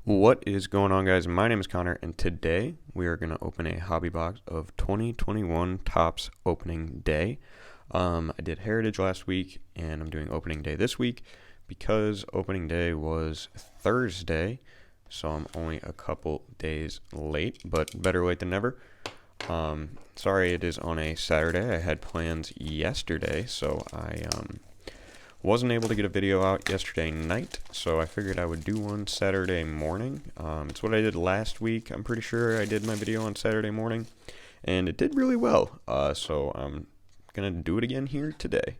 What is going on, guys? My name is Connor, and today we are going to open a hobby box of 2021 Topps opening day. I did Heritage last week, and I'm doing opening day this week because opening day was Thursday, so I'm only a couple days late, but better late than never. Sorry it is on a Saturday. I had plans yesterday, so I wasn't able to get a video out yesterday night, so I figured I would do one Saturday morning. It's what I did last week. I'm pretty sure I did my video on Saturday morning, and it did really well. So I'm going to do it again here today.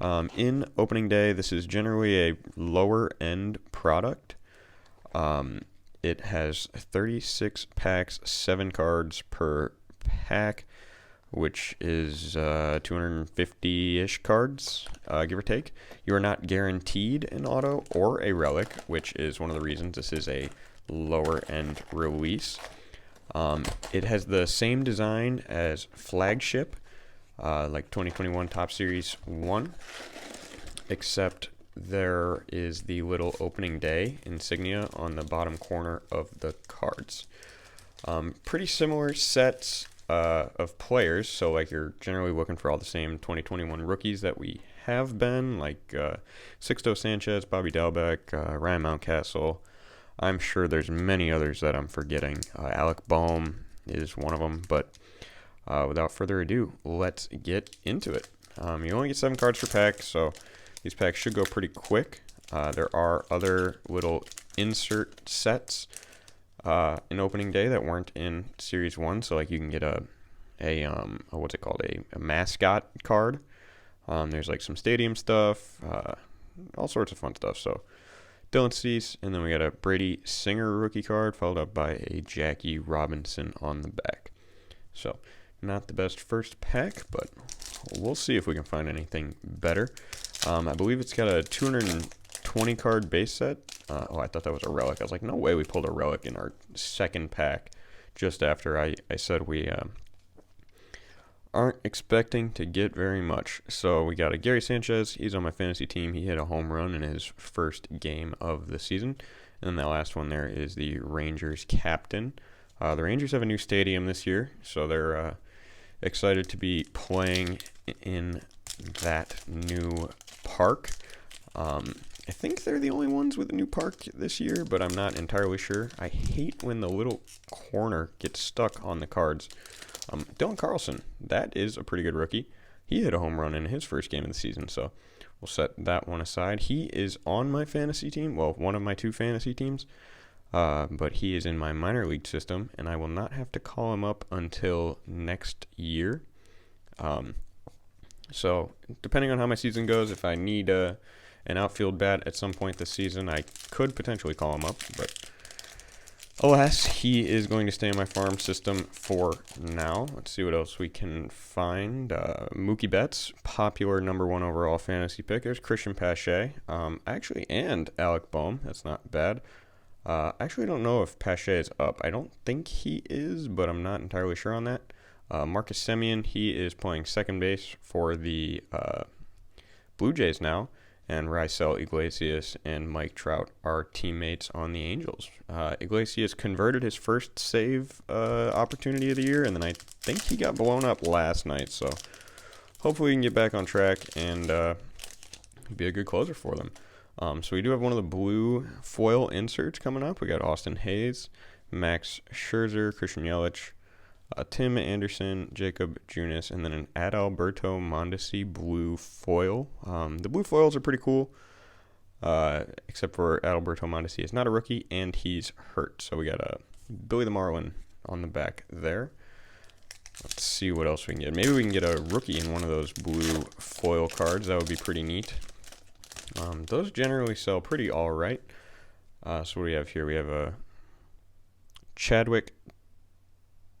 In opening day, this is generally a lower end product. It has 36 packs, 7 cards per pack, which is 250-ish cards, give or take. You are not guaranteed an auto or a relic, which is one of the reasons this is a lower-end release. It has the same design as Flagship, like 2021 Topps Series 1, except there is the little opening day insignia on the bottom corner of the cards. Pretty similar sets of players, so like you're generally looking for all the same 2021 rookies that we have been, like Sixto Sanchez, Bobby Dalbec, Ryan Mountcastle. I'm sure there's many others that I'm forgetting. Alec Bohm is one of them, but without further ado, let's get into it. You only get 7 cards per pack, so these packs should go pretty quick. There are other little insert sets in opening day that weren't in Series 1, so like you can get a what's it called, a mascot card. There's like some stadium stuff, all sorts of fun stuff. So Dylan Cease, and then we got a Brady Singer rookie card followed up by a Jackie Robinson on the back. So not the best first pack, but we'll see if we can find anything better. I believe it's got a 220 card base set. I thought that was a relic. I was like, no way we pulled a relic in our second pack just after I said we aren't expecting to get very much. So we got a Gary Sanchez. He's on my fantasy team. He hit a home run in his first game of the season. And then that last one there is the Rangers captain. The Rangers have a new stadium this year, so they're excited to be playing in that new park. I think they're the only ones with a new park this year, but I'm not entirely sure. I hate when the little corner gets stuck on the cards. Dylan Carlson, that is a pretty good rookie. He hit a home run in his first game of the season, so we'll set that one aside. He is on my fantasy team, well, one of my 2 fantasy teams, but he is in my minor league system, and I will not have to call him up until next year. So depending on how my season goes, if I need an outfield bat at some point this season, I could potentially call him up, but alas, he is going to stay in my farm system for now. Let's see what else we can find. Mookie Betts, popular #1 overall fantasy pick. There's Christian Pache, actually, and Alec Bohm. That's not bad. I actually don't know if Pache is up. I don't think he is, but I'm not entirely sure on that. Marcus Semien, he is playing second base for the Blue Jays now, and Raisel Iglesias and Mike Trout are teammates on the Angels. Iglesias converted his first save opportunity of the year, and then I think he got blown up last night, so hopefully we can get back on track and be a good closer for them. So we do have one of the blue foil inserts coming up. We got Austin Hayes, Max Scherzer, Christian Yelich, Tim Anderson, Jacob Junis, and then an Adalberto Mondesi blue foil. The blue foils are pretty cool, except for Adalberto Mondesi is not a rookie, and he's hurt. So we got a Billy the Marlin on the back there. Let's see what else we can get. Maybe we can get a rookie in one of those blue foil cards. That would be pretty neat. Those generally sell pretty all right. So what do we have here? We have a Chadwick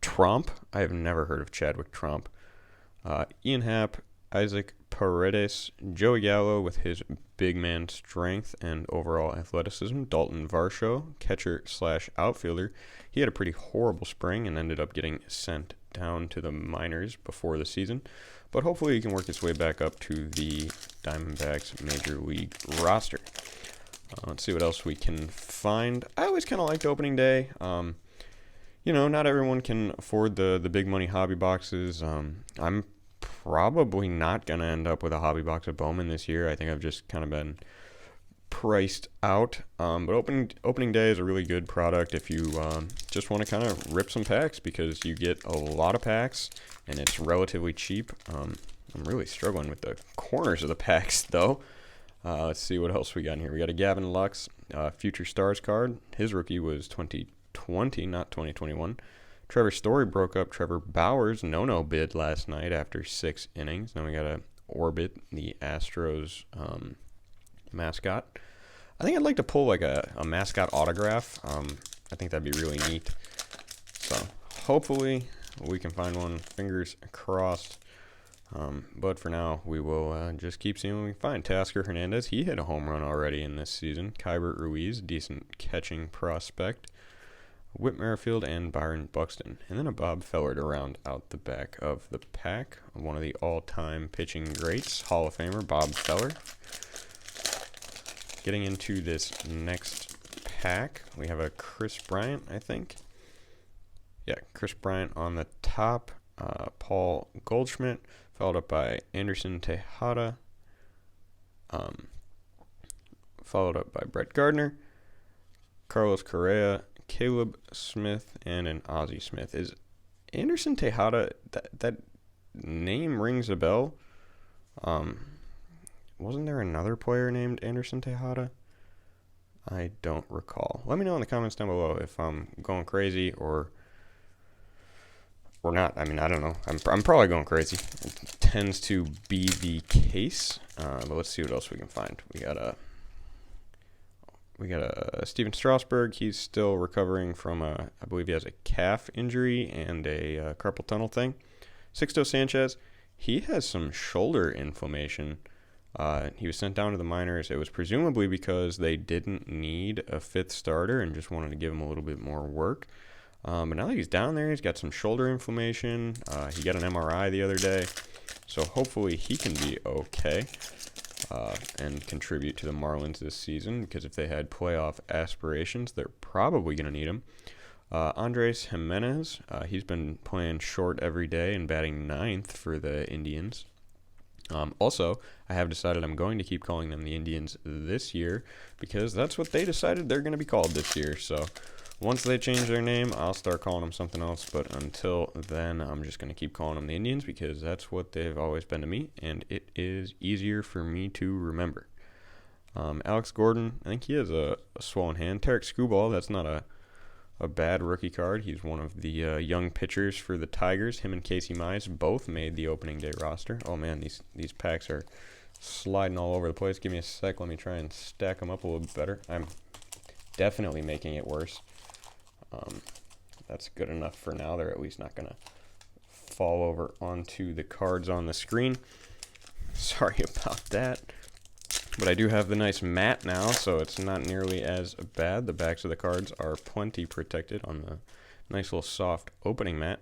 Tromp. I have never heard of Chadwick Tromp. Ian Happ, Isaac Paredes, Joey Gallo with his big man strength and overall athleticism. Dalton Varsho, catcher/outfielder. He had a pretty horrible spring and ended up getting sent down to the minors before the season, but hopefully he can work his way back up to the Diamondbacks Major League roster. Let's see what else we can find. I always kind of liked opening day. Not everyone can afford the big money hobby boxes. I'm probably not going to end up with a hobby box of Bowman this year. I think I've just kind of been priced out. But opening day is a really good product if you just want to kind of rip some packs, because you get a lot of packs and it's relatively cheap. I'm really struggling with the corners of the packs though. Let's see what else we got in here. We got a Gavin Lux Future Stars card. His rookie was 2020, not 2021. Trevor Story broke up Trevor Bauer's no bid last night after 6 innings. Now we got a Orbit, the Astros mascot. I think I'd like to pull like a mascot autograph. I think that'd be really neat. So hopefully we can find one. Fingers crossed. But for now, we will just keep seeing what we can find. Tasker Hernandez, he hit a home run already in this season. Kybert Ruiz, decent catching prospect. Whit Merrifield and Byron Buxton. And then a Bob Feller to round out the back of the pack. One of the all-time pitching greats, Hall of Famer Bob Feller. Getting into this next pack, we have a Chris Bryant, I think. Yeah, Chris Bryant on the top. Paul Goldschmidt, followed up by Anderson Tejada, followed up by Brett Gardner, Carlos Correa, Caleb Smith, and an Ozzie Smith. Is Anderson Tejada, that name rings a bell? Wasn't there another player named Anderson Tejada? I don't recall. Let me know in the comments down below if I'm going crazy or not. I mean, I don't know. I'm probably going crazy. It tends to be the case. But let's see what else we can find. We got a Steven Strasburg. He's still recovering from I believe he has a calf injury and a carpal tunnel thing. Sixto Sanchez, he has some shoulder inflammation. He was sent down to the minors. It was presumably because they didn't need a 5th starter and just wanted to give him a little bit more work. But now that he's down there, he's got some shoulder inflammation. He got an MRI the other day. So hopefully he can be okay and contribute to the Marlins this season, because if they had playoff aspirations, they're probably going to need him. Andres Jimenez, he's been playing short every day and batting 9th for the Indians. Also, I have decided I'm going to keep calling them the Indians this year, because that's what they decided they're going to be called this year. So once they change their name, I'll start calling them something else. But until then, I'm just going to keep calling them the Indians, because that's what they've always been to me, and it is easier for me to remember. Alex Gordon, I think he has a swollen hand. Tarek Skubal, that's not a bad rookie card. He's one of the young pitchers for the Tigers. Him and Casey Mize both made the opening day roster. Oh man, these packs are sliding all over the place. Give me a sec. Let me try and stack them up a little bit better. I'm definitely making it worse. That's good enough for now. They're at least not going to fall over onto the cards on the screen. Sorry about that. But I do have the nice mat now, so it's not nearly as bad. The backs of the cards are plenty protected on the nice little soft opening mat.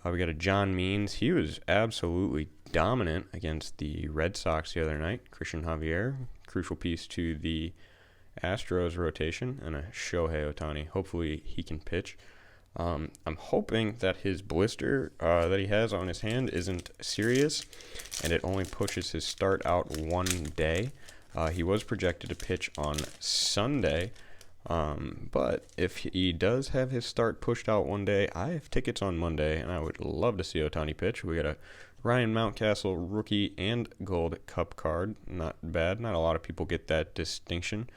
We got a John Means. He was absolutely dominant against the Red Sox the other night. Christian Javier, crucial piece to the Astros rotation, and a Shohei Ohtani. Hopefully he can pitch. I'm hoping that his blister that he has on his hand isn't serious, and it only pushes his start out one day. He was projected to pitch on Sunday, but if he does have his start pushed out one day, I have tickets on Monday, and I would love to see Ohtani pitch. We got a Ryan Mountcastle rookie and Gold Cup card. Not bad. Not a lot of people get that distinction.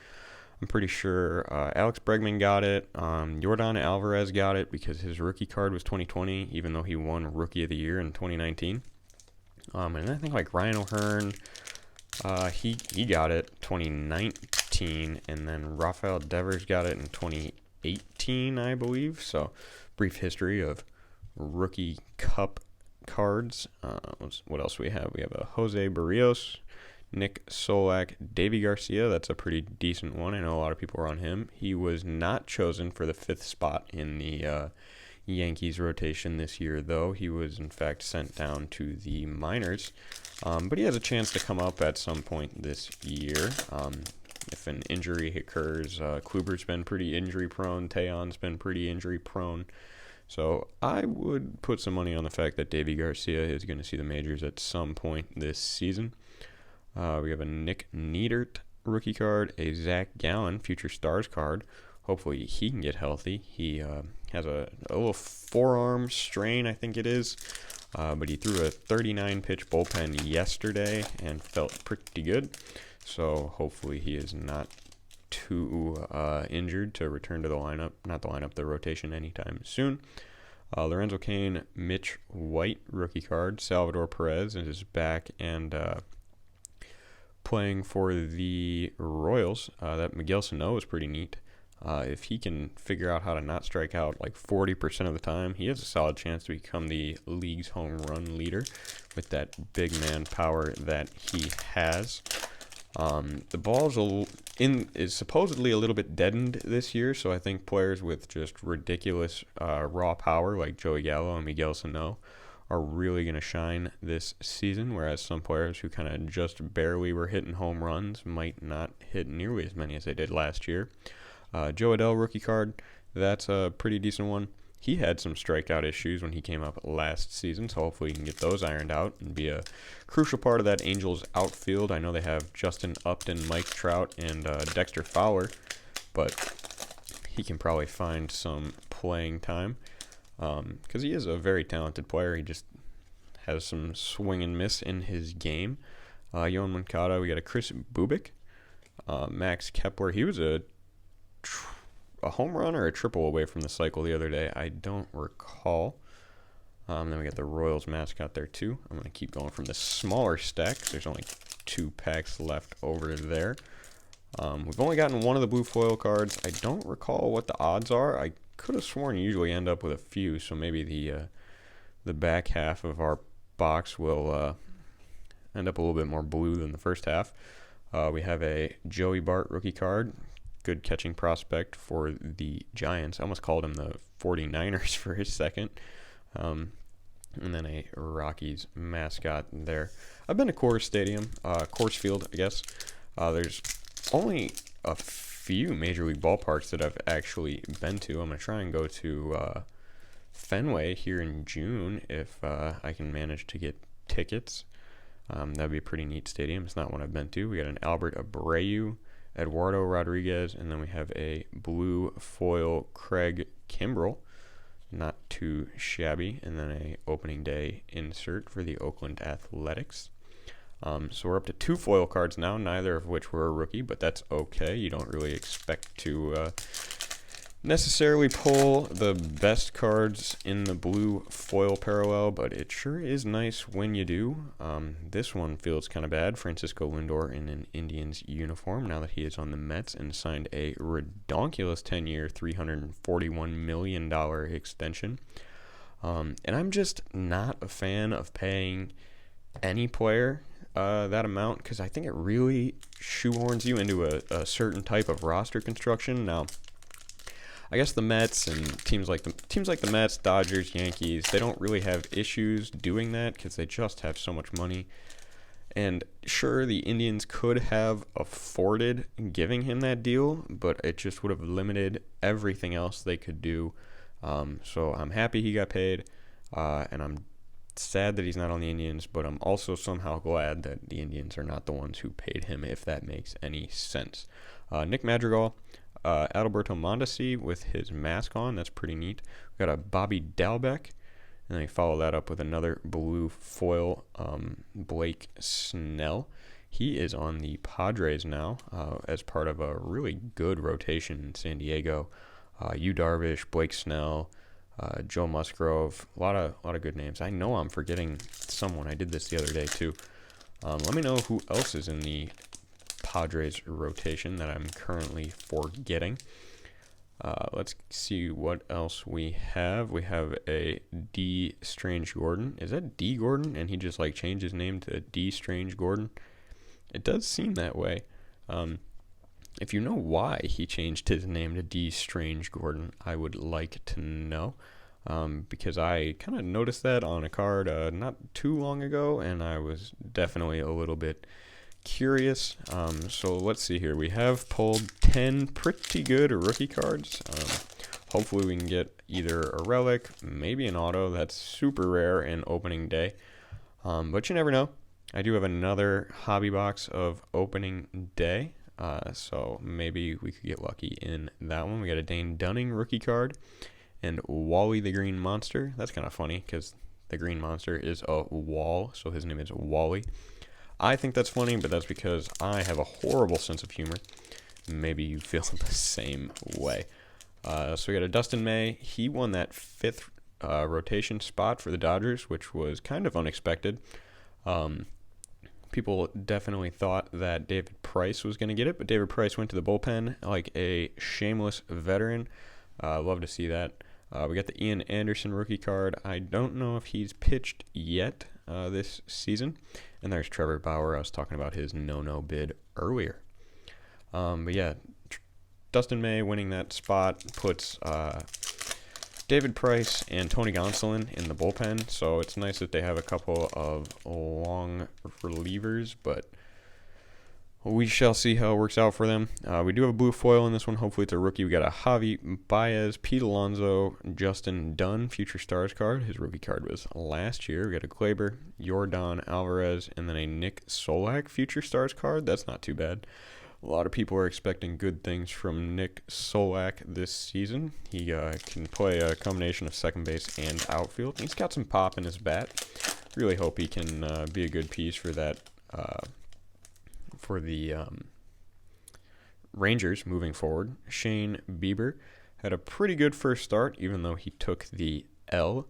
I'm pretty sure Alex Bregman got it. Yordan Alvarez got it because his rookie card was 2020, even though he won Rookie of the Year in 2019. And I think like Ryan O'Hearn, he got it 2019, and then Rafael Devers got it in 2018, I believe. So brief history of Rookie Cup cards. What else we have? We have a Jose Barrios, Nick Solak, Davy Garcia. That's a pretty decent one. I know a lot of people are on him. He was not chosen for the 5th spot in the Yankees rotation this year, though. He was, in fact, sent down to the minors. But he has a chance to come up at some point this year. if an injury occurs. Kluber's been pretty injury prone. Teon's been pretty injury prone. So I would put some money on the fact that Deivi Garcia is going to see the majors at some point this season. We have a Nick Neidert rookie card, a Zach Gallen Future Stars card. Hopefully he can get healthy. He has a little forearm strain, I think it is. But he threw a 39-pitch bullpen yesterday and felt pretty good. So hopefully he is not too injured to return to the lineup, the rotation anytime soon. Lorenzo Cain, Mitch White rookie card. Salvador Perez is back and playing for the Royals. That Miguel Sano is pretty neat. If he can figure out how to not strike out like 40% of the time, he has a solid chance to become the league's home run leader with that big man power that he has. The ball's is supposedly a little bit deadened this year, so I think players with just ridiculous raw power like Joey Gallo and Miguel Sano are really going to shine this season, whereas some players who kind of just barely were hitting home runs might not hit nearly as many as they did last year. Joe Adell rookie card, that's a pretty decent one. He had some strikeout issues when he came up last season, so hopefully he can get those ironed out and be a crucial part of that Angels outfield. I know they have Justin Upton, Mike Trout, and Dexter Fowler, but he can probably find some playing time because he is a very talented player. He just has some swing and miss in his game. Yoan Moncada, we got a Chris Bubic. Max Kepler, he was a home run or a triple away from the cycle the other day. I don't recall. Then we got the Royals mascot there too. I'm going to keep going from the smaller stack. There's only 2 packs left over there. We've only gotten one of the blue foil cards. I don't recall what the odds are. I could have sworn you usually end up with a few, so maybe the back half of our box will end up a little bit more blue than the first half. We have a Joey Bart rookie card. Good catching prospect for the Giants. I almost called him the 49ers for a second. And then a Rockies mascot there. I've been to Coors Field, I guess. There's only a few Major League ballparks that I've actually been to. I'm going to try and go to Fenway here in June if I can manage to get tickets. That'd be a pretty neat stadium. It's not one I've been to. We got an Albert Abreu, Eduardo Rodriguez, and then we have a blue foil Craig Kimbrell, not too shabby, and then a opening day insert for the Oakland Athletics. So we're up to 2 foil cards now, neither of which were a rookie, but that's okay. You don't really expect to necessarily pull the best cards in the blue foil parallel, but it sure is nice when you do. This one feels kind of bad. Francisco Lindor in an Indians uniform now that he is on the Mets and signed a redonkulous 10-year, $341 million extension. And I'm just not a fan of paying any player that amount because I think it really shoehorns you into a certain type of roster construction. Now, I guess the Mets and teams like the Mets, Dodgers, Yankees, they don't really have issues doing that because they just have so much money. And sure, the Indians could have afforded giving him that deal, but it just would have limited everything else they could do. So I'm happy he got paid, and I'm sad that he's not on the Indians, but I'm also somehow glad that the Indians are not the ones who paid him, if that makes any sense. Nick Madrigal. Adalberto Mondesi with his mask on. That's pretty neat. We've got a Bobby Dalbec, and then we follow that up with another blue foil, Blake Snell. He is on the Padres now as part of a really good rotation in San Diego. Yu Darvish, Blake Snell, Joe Musgrove, a lot of good names. I know I'm forgetting someone. I did this the other day too. Let me know who else is in the Padres rotation that I'm currently forgetting. Let's see what else we have. We have a D. Strange Gordon. Is that D. Gordon? And he just changed his name to D. Strange Gordon? It does seem that way. If you know why he changed his name to D. Strange Gordon, I would like to know. Because I kind of noticed that on a card not too long ago, and I was definitely a little bit curious. So let's see here. We have pulled 10 pretty good rookie cards. Hopefully we can get either a relic, maybe an auto. That's super rare in opening day. But you never know. I do have another hobby box of opening day. So maybe we could get lucky in that one. We got a Dane Dunning rookie card and Wally the Green Monster. That's kind of funny because the Green Monster is a wall, so his name is Wally. I think that's funny, but that's because I have a horrible sense of humor. Maybe you feel the same way. So we got a Dustin May. He won that 5th rotation spot for the Dodgers, which was kind of unexpected. People definitely thought that David Price was going to get it, but David Price went to the bullpen like a shameless veteran. Love to see that. We got the Ian Anderson rookie card. I don't know if he's pitched yet this season. And there's Trevor Bauer. I was talking about his no bid earlier. But yeah, Dustin May winning that spot puts David Price and Tony Gonsolin in the bullpen, so it's nice that they have a couple of long relievers, but we shall see how it works out for them. We do have a blue foil in this one. Hopefully it's a rookie. We got a Javi Baez, Pete Alonso, Justin Dunn Future Stars card. His rookie card was last year. We got a Glaber, Yordan Alvarez, and then a Nick Solak Future Stars card. That's not too bad. A lot of people are expecting good things from Nick Solak this season. He can play a combination of second base and outfield. He's got some pop in his bat. Really hope he can be a good piece for that for the Rangers moving forward. Shane Bieber had a pretty good first start, even though he took the L.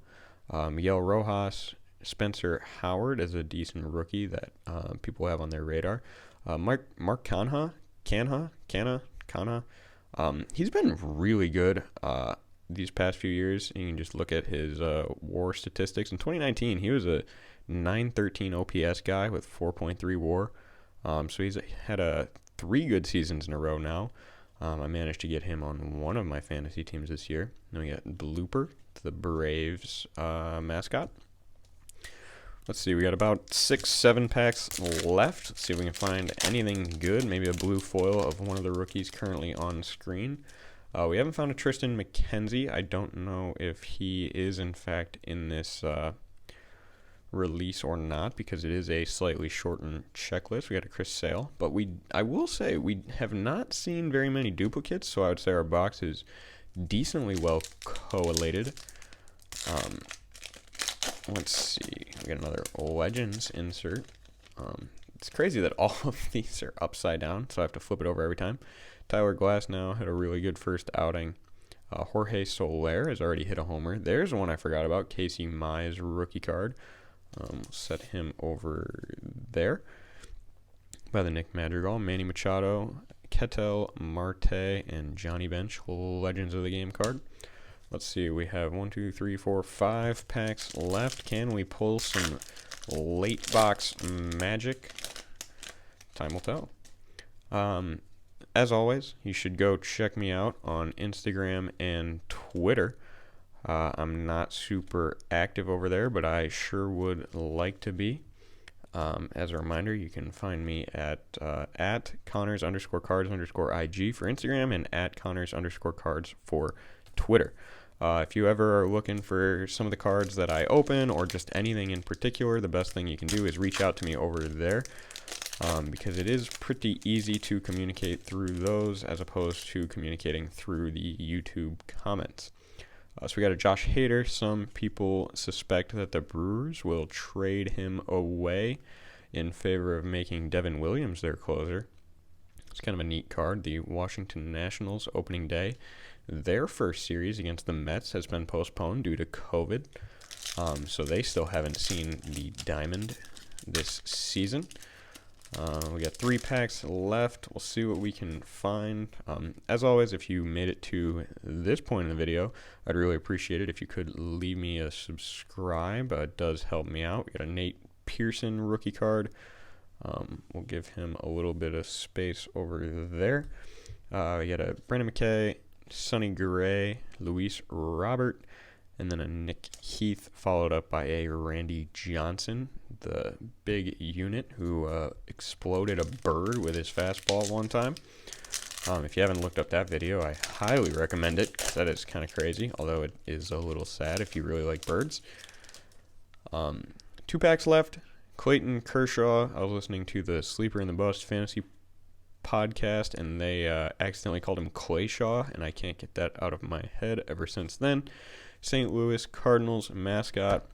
Miguel Rojas, Spencer Howard as a decent rookie that people have on their radar. Mark Canha. He's been really good these past few years. You can just look at his WAR statistics. In 2019, he was a 913 OPS guy with 4.3 WAR. So he's had 3 good seasons in a row now. I managed to get him on one of my fantasy teams this year. Then we got Blooper, the Braves mascot. Let's see, we got about 6-7 packs left. Let's see if we can find anything good. Maybe a blue foil of one of the rookies currently on screen. We haven't found a Tristan McKenzie. I don't know if he is, in fact, in this release or not, because it is a slightly shortened checklist. We got a Chris Sale. But I will say, we have not seen very many duplicates, so I would say our box is decently well collated. Let's see. We got another Legends insert. It's crazy that all of these are upside down, so I have to flip it over every time. Tyler Glasnow had a really good first outing. Jorge Soler has already hit a homer. There's one I forgot about. Casey Mize rookie card. Set him over there. By the Nick Madrigal, Manny Machado, Ketel Marte, and Johnny Bench Legends of the Game card. Let's see, we have 1, 2, 3, 4, 5 packs left. Can we pull some late box magic? Time will tell. As always, you should go check me out on Instagram and Twitter. I'm not super active over there, but I sure would like to be. As a reminder, you can find me at Connors_cards_IG for Instagram and at Connors_cards for Twitter. If you ever are looking for some of the cards that I open or just anything in particular, the best thing you can do is reach out to me over there, because it is pretty easy to communicate through those as opposed to communicating through the YouTube comments. So we got a Josh Hader. Some people suspect that the Brewers will trade him away in favor of making Devin Williams their closer. It's kind of a neat card. The Washington Nationals opening day. Their first series against the Mets has been postponed due to COVID, so they still haven't seen the diamond this season. We got 3 packs left. We'll see what we can find. As always, if you made it to this point in the video, I'd really appreciate it if you could leave me a subscribe. It does help me out. We got a Nate Pearson rookie card. We'll give him a little bit of space over there. We got a Brandon McKay, Sonny Gray, Luis Robert, and then a Nick Heath, followed up by a Randy Johnson, the big unit who exploded a bird with his fastball one time. If you haven't looked up that video, I highly recommend it, because that is kind of crazy, although it is a little sad if you really like birds. 2 packs left. Clayton Kershaw. I was listening to the Sleeper and the Bust fantasy podcast, and they accidentally called him Clayshaw, and I can't get that out of my head ever since then. St. Louis Cardinals mascot.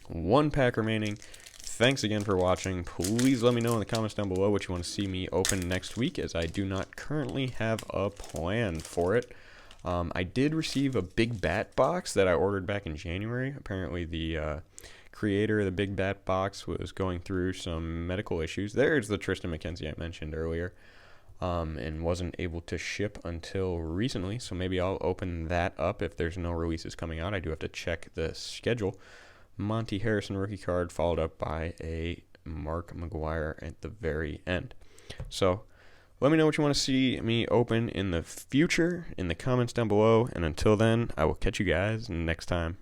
1 pack remaining. Thanks again for watching. Please let me know in the comments down below what you want to see me open next week, as I do not currently have a plan for it. I did receive a Big Bat box that I ordered back in January. Apparently the creator of the Big Bat box was going through some medical issues. There's the Tristan McKenzie I mentioned earlier, and wasn't able to ship until recently, so maybe I'll open that up if there's no releases coming out. I do have to check the schedule. Monty Harrison rookie card, followed up by a Mark McGwire at the very end. So let me know what you want to see me open in the future in the comments down below, and until then, I will catch you guys next time.